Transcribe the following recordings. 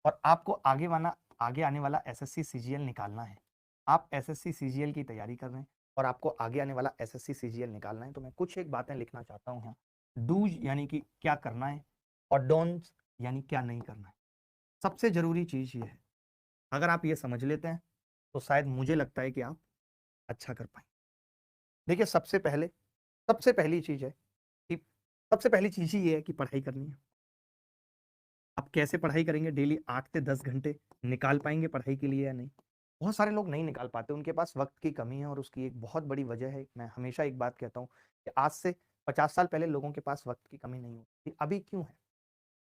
और आपको आगे आने वाला एसएससी सीजीएल निकालना है। आप एसएससी सीजीएल की तैयारी कर रहे हैं और आपको आगे आने वाला एसएससी सीजीएल निकालना है, तो मैं कुछ एक बातें लिखना चाहता हूँ यहाँ। डूज यानी कि क्या करना है और डोंट्स यानी क्या नहीं करना है। सबसे जरूरी चीज ये है, अगर आप ये समझ लेते हैं तो शायद मुझे लगता है कि आप अच्छा कर पाएंगे। देखिए, सबसे पहली चीज है कि सबसे पहली चीज ही ये है कि पढ़ाई करनी है। आप कैसे पढ़ाई करेंगे? डेली 8 से 10 घंटे निकाल पाएंगे पढ़ाई के लिए या नहीं? बहुत सारे लोग नहीं निकाल पाते, उनके पास वक्त की कमी है और उसकी एक बहुत बड़ी वजह है। मैं हमेशा एक बात कहता हूँ कि आज से 50 साल पहले लोगों के पास वक्त की कमी नहीं होती, अभी क्यों है?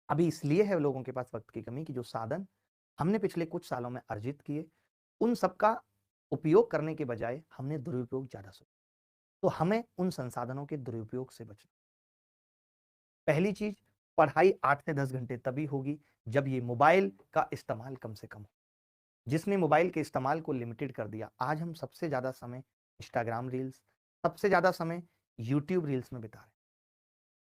अभी इसलिए है लोगों के पास वक्त की कमी कि जो साधन हमने पिछले कुछ सालों में अर्जित किए, उन सबका उपयोग करने के बजाय हमने दुरुपयोग ज्यादा सोचा। तो हमें उन संसाधनों के दुरुपयोग से बचना। पहली चीज, पढ़ाई 8 से 10 घंटे तभी होगी जब ये मोबाइल का इस्तेमाल कम से कम हो। जिसने मोबाइल के इस्तेमाल को लिमिटेड कर दिया, आज हम सबसे ज्यादा समय इंस्टाग्राम रील्स, सबसे ज्यादा समय यूट्यूब रील्स में बिता रहे हैं।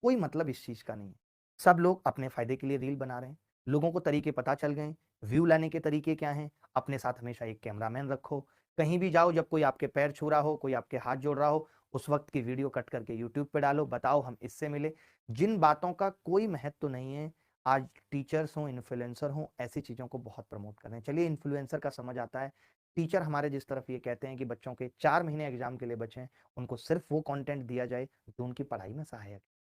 कोई मतलब इस चीज का नहीं है। सब लोग अपने फायदे के लिए रील बना रहे हैं। लोगों को तरीके पता चल गए, व्यू लाने के तरीके क्या हैं। अपने साथ हमेशा एक कैमरामैन रखो। कहीं भी जाओ, जब कोई आपके पैर छू रहा हो, कोई आपके हाथ जोड़ रहा हो, उस वक्त की वीडियो कट करके यूट्यूब पे डालो, बताओ हम इससे मिले। जिन बातों का कोई महत्व तो नहीं है, आज टीचर्स हों, इन्फ्लुएंसर हों, ऐसी चीजों को बहुत प्रमोट कर रहे हैं। चलिए, इन्फ्लुएंसर का समझ आता है। टीचर हमारे जिस तरफ ये कहते हैं कि बच्चों के 4 महीने एग्जाम के लिए बचे हैं, उनको सिर्फ वो कंटेंट दिया जाए जो उनकी पढ़ाई में सहायक है।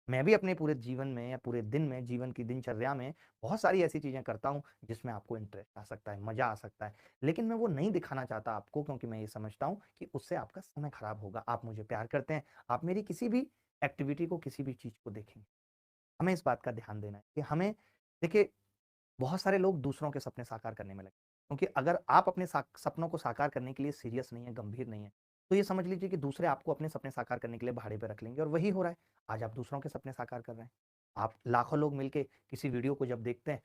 मैं भी अपने पूरे जीवन में या पूरे दिन में, जीवन की दिनचर्या में बहुत सारी ऐसी चीजें करता हूं जिसमें आपको इंटरेस्ट आ सकता है, मजा आ सकता है। लेकिन मैं वो नहीं दिखाना चाहता आपको, क्योंकि मैं ये समझता हूं कि उससे आपका समय खराब होगा। आप मुझे प्यार करते हैं, आप मेरी किसी भी एक्टिविटी को, किसी भी चीज को देखेंगे। हमें इस बात का ध्यान देना है कि हमें, देखिए, बहुत सारे लोग दूसरों के सपने साकार करने में लगे, क्योंकि अगर आप अपने सपनों को साकार करने के लिए सीरियस नहीं है, गंभीर नहीं है, तो ये समझ लीजिए कि दूसरे आपको अपने सपने साकार करने के लिए भाड़े पे रख लेंगे, और वही हो रहा है। आज आप दूसरों के सपने साकार कर रहे हैं। आप लाखों लोग मिलके किसी वीडियो को जब देखते हैं,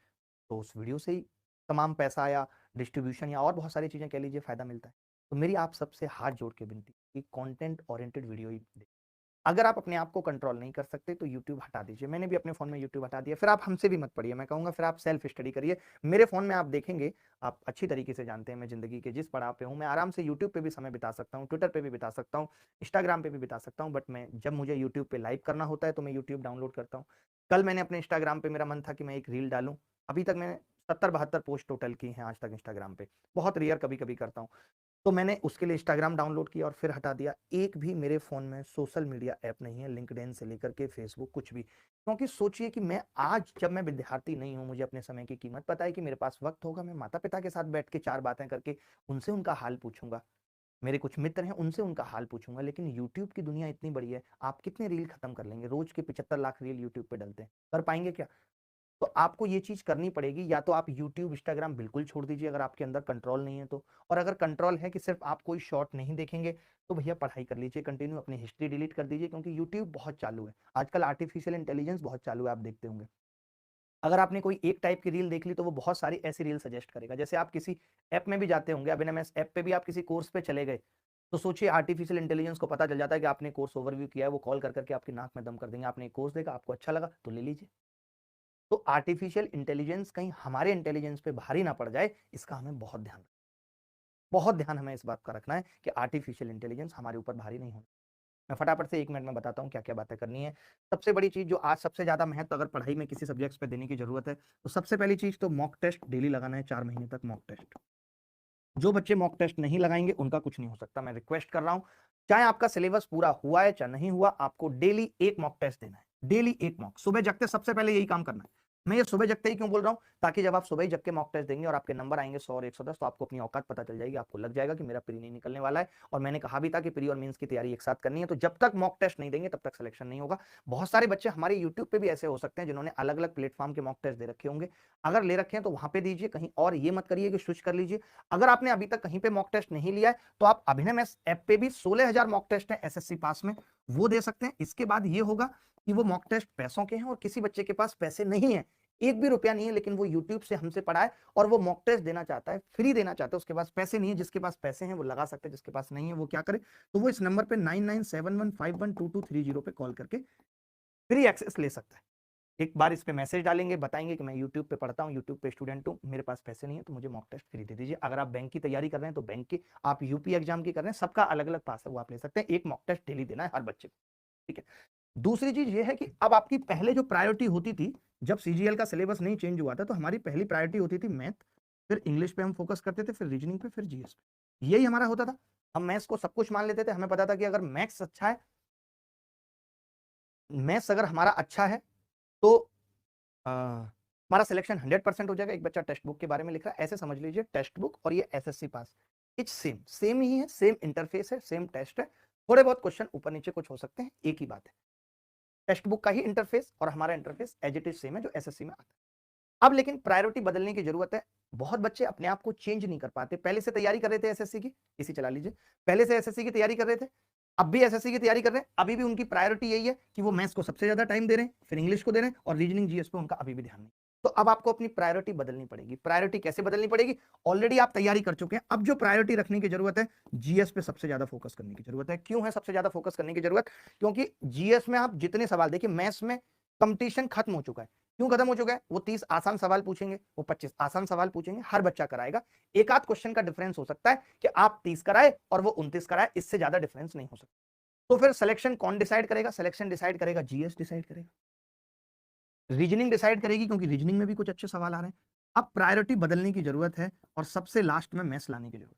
तो उस वीडियो से ही तमाम पैसा या डिस्ट्रीब्यूशन या और बहुत सारी चीजें कह लीजिए फायदा मिलता है। तो मेरी आप सबसे हाथ जोड़ के विनती कि कंटेंट ओरिएंटेड वीडियो ही देखें। अगर आप अपने आप को कंट्रोल नहीं कर सकते तो यूट्यूब हटा दीजिए। मैंने भी अपने फोन में यूट्यूब हटा दिया। फिर आप हमसे भी मत पढ़िए, मैं कहूंगा फिर आप सेल्फ स्टडी करिए। मेरे फोन में आप देखेंगे, आप अच्छी तरीके से जानते हैं मैं जिंदगी के जिस पड़ाव पे हूं। मैं आराम से यूट्यूब पे भी समय बिता सकता हूं, ट्विटर पे भी बिता सकता हूं, इंस्टाग्राम पे भी बिता सकता हूं, बट मैं जब मुझे यूट्यूब पे लाइव करना होता है तो मैं यूट्यूब डाउनलोड करता हूं। कल मैंने अपने इंस्टाग्राम पे, मेरा मन था कि मैं एक रील डालूं। अभी तक मैंने 70-72 पोस्ट टोटल की हैं आज तक इंस्टाग्राम पे। बहुत रेयर कभी कभी करता हूँ। तो मैंने उसके लिए इंस्टाग्राम डाउनलोड किया और फिर हटा दिया। एक भी मेरे फोन में सोशल मीडिया ऐप नहीं है, लिंक्डइन से लेकर के फेसबुक, कुछ भी। क्योंकि सोचिए कि मैं आज, जब मैं विद्यार्थी नहीं हूं, मुझे अपने समय की कीमत पता है कि मेरे पास वक्त होगा, मैं माता पिता के साथ बैठ के 4 बातें करके उनसे उनका हाल पूछूंगा। मेरे कुछ मित्र हैं, उनसे उनका हाल पूछूंगा। लेकिन यूट्यूब की दुनिया इतनी बड़ी है, आप कितने रील खत्म कर लेंगे? रोज के 75 लाख रील यूट्यूब पे डलते हैं, कर पाएंगे क्या? तो आपको ये चीज करनी पड़ेगी। या तो आप यूट्यूब, इंस्टाग्राम बिल्कुल छोड़ दीजिए अगर आपके अंदर कंट्रोल नहीं है तो। और अगर कंट्रोल है कि सिर्फ आप कोई शॉर्ट नहीं देखेंगे, तो भैया पढ़ाई कर लीजिए कंटिन्यू, अपनी हिस्ट्री डिलीट कर दीजिए, क्योंकि यूट्यूब बहुत चालू है आजकल। आर्टिफिशियल इंटेलिजेंस बहुत चालू है, आप देखते होंगे। अगर आपने कोई एक टाइप की रील देख ली तो वो बहुत सारी ऐसी रील सजेस्ट करेगा। जैसे आप किसी ऐप में भी जाते होंगे, अब एनएमएस ऐप पे भी आप किसी कोर्स पे चले गए, तो सोचिए आर्टिफिशियल इंटेलिजेंस को पता चल जाता है कि आपने कोर्स ओवरव्यू किया है, वो कॉल कर करके आपकी नाक में दम कर देंगे। आपने एक कोर्स देखा, आपको अच्छा लगा तो ले लीजिए। तो आर्टिफिशियल इंटेलिजेंस कहीं हमारे इंटेलिजेंस पे भारी ना पड़ जाए, इसका हमें बहुत ध्यान हमें इस बात का रखना है कि आर्टिफिशियल इंटेलिजेंस हमारे ऊपर भारी नहीं होना। मैं फटाफट से 1 मिनट में बताता हूँ क्या क्या बातें करनी है। सबसे बड़ी चीज जो आज सबसे ज्यादा महत्व अगर पढ़ाई में किसी सब्जेक्ट्स पे देने की जरूरत है, तो सबसे पहली चीज तो मॉक टेस्ट डेली लगाना है, 4 महीने तक मॉक टेस्ट। जो बच्चे मॉक टेस्ट नहीं लगाएंगे उनका कुछ नहीं हो सकता। मैं रिक्वेस्ट कर रहा हूं, चाहे आपका सिलेबस पूरा हुआ है चाहे नहीं हुआ, आपको डेली एक मॉक टेस्ट देना है। डेली एक मॉक, सुबह जगते सबसे पहले यही काम करना है। मैं ये सुबह जगते ही क्यों बोल रहा हूं? ताकि जब आप सुबह ही जग के मॉक टेस्ट देंगे और आपके नंबर आएंगे 100 और 110, तो आपको अपनी औकात पता चल जाएगी। आपको लग जाएगा कि मेरा प्री नहीं निकलने वाला है। और मैंने कहा भी था कि प्री और मेंस की तैयारी एक साथ करनी है, तो जब तक मॉक टेस्ट नहीं देंगे तब तक सिलेक्शन नहीं होगा। बहुत सारे बच्चे हमारे यूट्यूब पे भी ऐसे हो सकते हैं जिन्होंने अलग अलग प्लेटफॉर्म के मॉक टेस्ट दे रखे होंगे। अगर ले रखे हैं तो वहां पे दीजिए, कहीं और ये मत करिए कि स्विच कर लीजिए। अगर आपने अभी तक कहीं पे मॉक टेस्ट नहीं लिया है, तो आप अभिनव मैथ्स ऐप पे भी 16,000 मॉक टेस्ट है एसएससी पास में, वो दे सकते हैं। इसके बाद ये होगा कि वो मॉक टेस्ट पैसों के हैं, और किसी बच्चे के पास पैसे नहीं है, एक भी रुपया नहीं है, लेकिन वो यूट्यूब से हमसे पढ़ा है और वो मॉक टेस्ट देना चाहता है, फ्री देना चाहता है, उसके पास पैसे नहीं है। जिसके पास पैसे हैं वो लगा सकते हैं, जिसके पास नहीं है वो क्या करे? तो वो इस नंबर पे 9971512230 पे कॉल करके फ्री एक्सेस ले सकता है। एक बार इस पे मैसेज डालेंगे, बताएंगे कि मैं यूट्यूब पे पढ़ता हूँ, यूट्यूब पे स्टूडेंट हूँ, मेरे पास पैसे नहीं है, तो मुझे मॉक टेस्ट फ्री दे दीजिए। अगर आप बैंक की तैयारी कर रहे हैं तो बैंक की, आप यूपी एग्जाम की कर रहे हैं, सबका अलग अलग पास है, वो आप ले सकते हैं। एक मॉक टेस्ट डेली देना है हर बच्चे को, ठीक है। दूसरी चीज ये है कि अब आपकी पहले जो प्रायोरिटी होती थी, जब सीजीएल का सिलेबस नहीं चेंज हुआ था, तो हमारी पहली प्रायोरिटी होती थी मैथ, फिर इंग्लिश पे हम फोकस करते थे, फिर रीजनिंग पे, फिर जीएस पे। यही हमारा होता था। हम मैथ्स को सब कुछ मान लेते थे, हमें पता था कि अगर मैथ्स अच्छा है, मैथ्स अगर हमारा अच्छा है तो हमारा सिलेक्शन 100% हो जाएगा। एक बच्चा टेक्स्ट बुक के बारे में लिख रहा है, ऐसे समझ लीजिए टेक्स्ट बुक और ये SSC pass, each same same ही है, सेम इंटरफेस है, सेम टेस्ट है, थोड़े बहुत क्वेश्चन ऊपर नीचे कुछ हो सकते हैं, एक ही बात है। टेक्स्ट बुक का ही इंटरफेस और हमारा interface as it is same है जो एसएससी में आता है। अब लेकिन प्रायोरिटी बदलने की जरूरत है। बहुत बच्चे अपने आप को चेंज नहीं कर पाते। पहले से तैयारी कर रहे थे एसएससी की, इसी चला लीजिए, पहले से एसएससी की तैयारी कर रहे थे, अब भी एसएससी की तैयारी कर रहे हैं, अभी भी उनकी प्रायोरिटी यही है कि वो मैथ्स को सबसे ज्यादा टाइम दे रहे हैं, फिर इंग्लिश को दे रहे हैं, और रीजनिंग जीएस पे उनका अभी भी ध्यान नहीं। तो अब आपको अपनी प्रायोरिटी बदलनी पड़ेगी। प्रायोरिटी कैसे बदलनी पड़ेगी? ऑलरेडी आप तैयारी कर चुके हैं, अब जो प्रायोरिटी रखने की जरूरत है, जीएस पे सबसे ज्यादा फोकस करने की जरूरत है। क्यों है सबसे ज्यादा फोकस करने की जरूरत? क्योंकि जीएस में आप जितने सवाल देखिए, मैथ्स में कंपटीशन खत्म हो चुका है। क्यों खत्म हो चुका है? वो 30 आसान सवाल पूछेंगे, वो 25 आसान सवाल पूछेंगे, हर बच्चा कराएगा। एक आध क्वेश्चन का डिफरेंस हो सकता है कि आप 30 कराए और वो 29 कराए, इससे ज्यादा डिफरेंस नहीं हो सकता। तो फिर सिलेक्शन कौन डिसाइड करेगा? सिलेक्शन डिसाइड करेगा जीएस डिसाइड करेगा, रीजनिंग डिसाइड करेगी, क्योंकि रीजनिंग में भी कुछ अच्छे सवाल आ रहे हैं। अब प्रायोरिटी बदलने की जरूरत है और सबसे लास्ट में मैथ्स लाने की जरूरत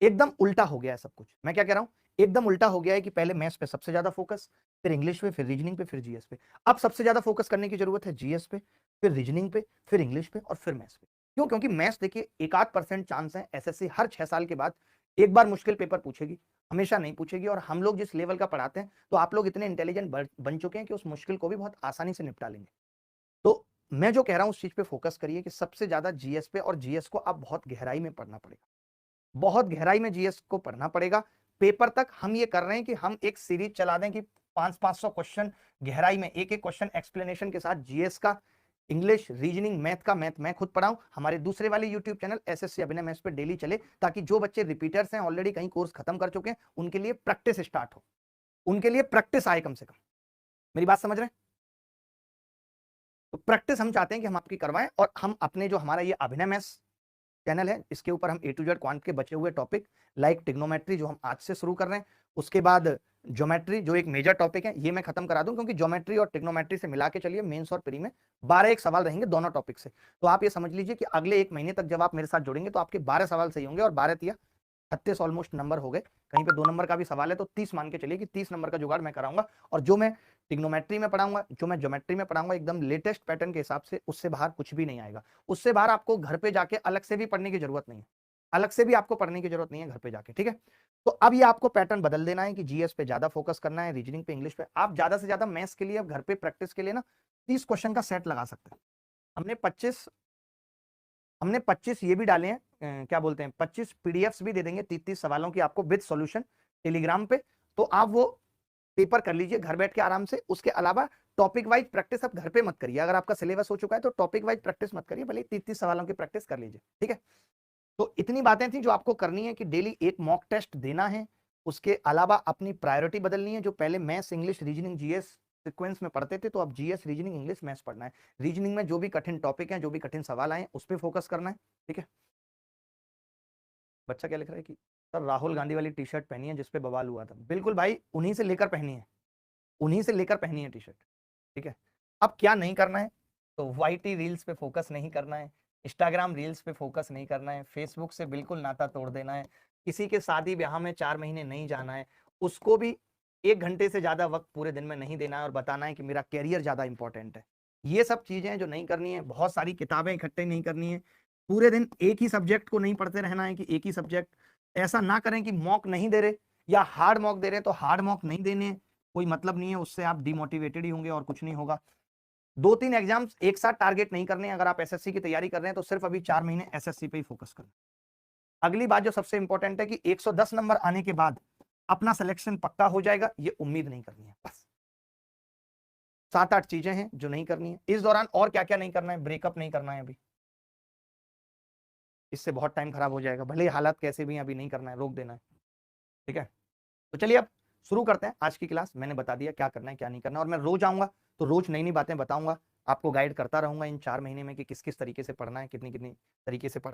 है। एकदम उल्टा हो गया है सब कुछ। मैं क्या कह रहा हूं, एकदम उल्टा हो गया है कि पहले मैथ्स पे सबसे ज्यादा फोकस, फिर इंग्लिश पे, फिर रीजनिंग पे, फिर जीएस पे। अब सबसे ज्यादा फोकस करने की जरूरत है जीएस पे, फिर रीजनिंग पे, फिर इंग्लिश पे और फिर मैथ्स पे। क्यों? क्योंकि मैथ्स देखिए, एक आध परसेंट चांस है एसएससी हर 6 साल के बाद एक बार मुश्किल पेपर पूछेगी, हमेशा नहीं पूछेगी। और हम लोग जिस लेवल का पढ़ाते हैं, तो आप लोग इतने इंटेलिजेंट बन चुके हैं कि उस मुश्किल को भी बहुत आसानी से निपटा लेंगे। तो मैं जो कह रहा हूं उस चीज पे फोकस करिए कि सबसे ज्यादा जीएस पे, और जीएस को आप बहुत गहराई में पढ़ना पड़ेगा, बहुत गहराई में जीएस को पढ़ना पड़ेगा। पेपर तक हम ये कर रहे हैं कि हम एक सीरीज चला दें कि 500 क्वेश्चन गहराई में, एक एक क्वेश्चन एक्सप्लेनेशन के साथ जीएस का, इंग्लिश, रीजनिंग, मैथ का, मैथ मैं खुद पढ़ाऊं, हमारे दूसरे वाले यूट्यूब चैनल एसएससी अभिनय मैथ्स पे डेली चले, ताकि जो बच्चे रिपीटर्स हैं, ऑलरेडी कहीं कोर्स खत्म कर चुके हैं, उनके लिए प्रैक्टिस स्टार्ट हो, उनके लिए प्रैक्टिस आए कम से कम। मेरी बात समझ रहे हैं? तो प्रैक्टिस हम चाहते हैं कि हम आपकी करवाएं, और हम अपने जो हमारा ये अभिनय मैथ्स चैनल है, इसके ऊपर हम ए टू जेड क्वांट के बचे हुए टॉपिक, लाइक ट्रिग्नोमेट्री जो हम आज से शुरू कर रहे हैं, उसके बाद ज्योमेट्री जो एक मेजर टॉपिक है, ये मैं खत्म करा दूं, क्योंकि ज्योमेट्री और ट्रिग्नोमेट्री से मिला के चलिए मेंस और प्री में 12 एक सवाल रहेंगे दोनों टॉपिक से। तो आप ये समझ लीजिए कि अगले एक महीने तक जब आप मेरे साथ जुड़ेंगे तो आपके 12 सवाल सही होंगे, और 12 तिया 36 ऑलमोस्ट नंबर हो गए। कहीं पे 2 नंबर का भी सवाल है तो 30 मान के चलिए कि 30 नंबर का जुगाड़ मैं कराऊंगा। और जो मैं ट्रिग्नोमेट्री में पढ़ाऊंगा, जो मैं ज्योमेट्री में पढ़ाऊंगा, एकदम लेटेस्ट पैटर्न के हिसाब से, उससे बाहर कुछ भी नहीं आएगा। उससे बाहर आपको घर पे जाके अलग से भी पढ़ने की जरूरत नहीं है, अलग से भी आपको पढ़ने की जरूरत नहीं है घर पे जाके, ठीक है। तो अब ये आपको पैटर्न बदल देना है कि जीएस पे ज्यादा फोकस करना है, रीजनिंग पे, इंग्लिश पे। आप ज्यादा से ज्यादा मैथ्स के लिए घर पे प्रैक्टिस के लिए ना 30 क्वेश्चन का सेट लगा सकते हैं। हमने 25 ये भी डाले हैं, क्या बोलते हैं, 25 पीडीएफ्स भी दे देंगे 30-30 सवालों की आपको विद सॉल्यूशन टेलीग्राम पे। तो आप वो पेपर कर लीजिए घर बैठ के आराम से। उसके अलावा टॉपिक वाइज प्रैक्टिस आप घर पे मत करिए। अगर आपका सिलेबस हो चुका है तो टॉपिक वाइज प्रैक्टिस मत करिए, भले 30-30 सवालों की प्रैक्टिस कर लीजिए, ठीक है। तो इतनी बातें थी जो आपको करनी है कि डेली एक मॉक टेस्ट देना है। उसके अलावा अपनी प्रायोरिटी बदलनी है। जो पहले maths, English, reasoning, GS sequence में पढ़ते थे, तो अब जीएस, रीजनिंग, इंग्लिश, मैथ्स पढ़ना है। रीजनिंग में जो भी कठिन टॉपिक है, जो भी कठिन सवाल आए, उस पर फोकस करना है, ठीक है। बच्चा क्या लिख रहा है कि सर राहुल गांधी वाली टी शर्ट पहनी है जिसपे बवाल हुआ था। बिल्कुल भाई, उन्हीं से लेकर पहनी है, उन्हीं से लेकर पहनी है टी शर्ट, ठीक है। अब क्या नहीं करना है, तो वाईटी रील्स पे फोकस नहीं करना है, इंस्टाग्राम रील्स पे फोकस नहीं करना है, फेसबुक से बिल्कुल नाता तोड़ देना है, किसी के शादी ब्याह में 4 महीने नहीं जाना है, उसको भी 1 घंटे से ज्यादा वक्त पूरे दिन में नहीं देना है, और बताना है कि मेरा कैरियर ज्यादा इंपॉर्टेंट है। ये सब चीजें हैं जो नहीं करनी है। बहुत सारी किताबें इकट्ठे नहीं करनी है। पूरे दिन एक ही सब्जेक्ट को नहीं पढ़ते रहना है कि एक ही सब्जेक्ट। ऐसा ना करें कि मॉक नहीं दे रहे या हार्ड मॉक दे रहे तो हार्ड मॉक नहीं देने, कोई मतलब नहीं है, उससे आप डिमोटिवेटेड ही होंगे और कुछ नहीं होगा। 2-3 एग्जाम्स एक साथ टारगेट नहीं करने। अगर आप एसएससी की तैयारी कर रहे हैं तो सिर्फ अभी 4 महीने एसएससी पे ही फोकस करें। अगली बात जो सबसे इंपॉर्टेंट है कि 110 नंबर आने के बाद अपना सिलेक्शन पक्का हो जाएगा, ये उम्मीद नहीं करनी है। बस 7-8 चीजें हैं जो नहीं करनी है इस दौरान। और क्या क्या नहीं करना है? ब्रेकअप नहीं करना है अभी, इससे बहुत टाइम खराब हो जाएगा। भले हालात कैसे भी अभी नहीं करना है, रोक देना है, ठीक है। तो चलिए अब शुरू करते हैं आज की क्लास। मैंने बता दिया क्या करना है क्या नहीं करना है, और मैं रोज आऊंगा तो रोज नई नई बातें बताऊंगा। आपको गाइड करता रहूँगा इन 4 महीने में कि किस-किस तरीके से पढ़ना है, कितनी-कितनी तरीके से पढ़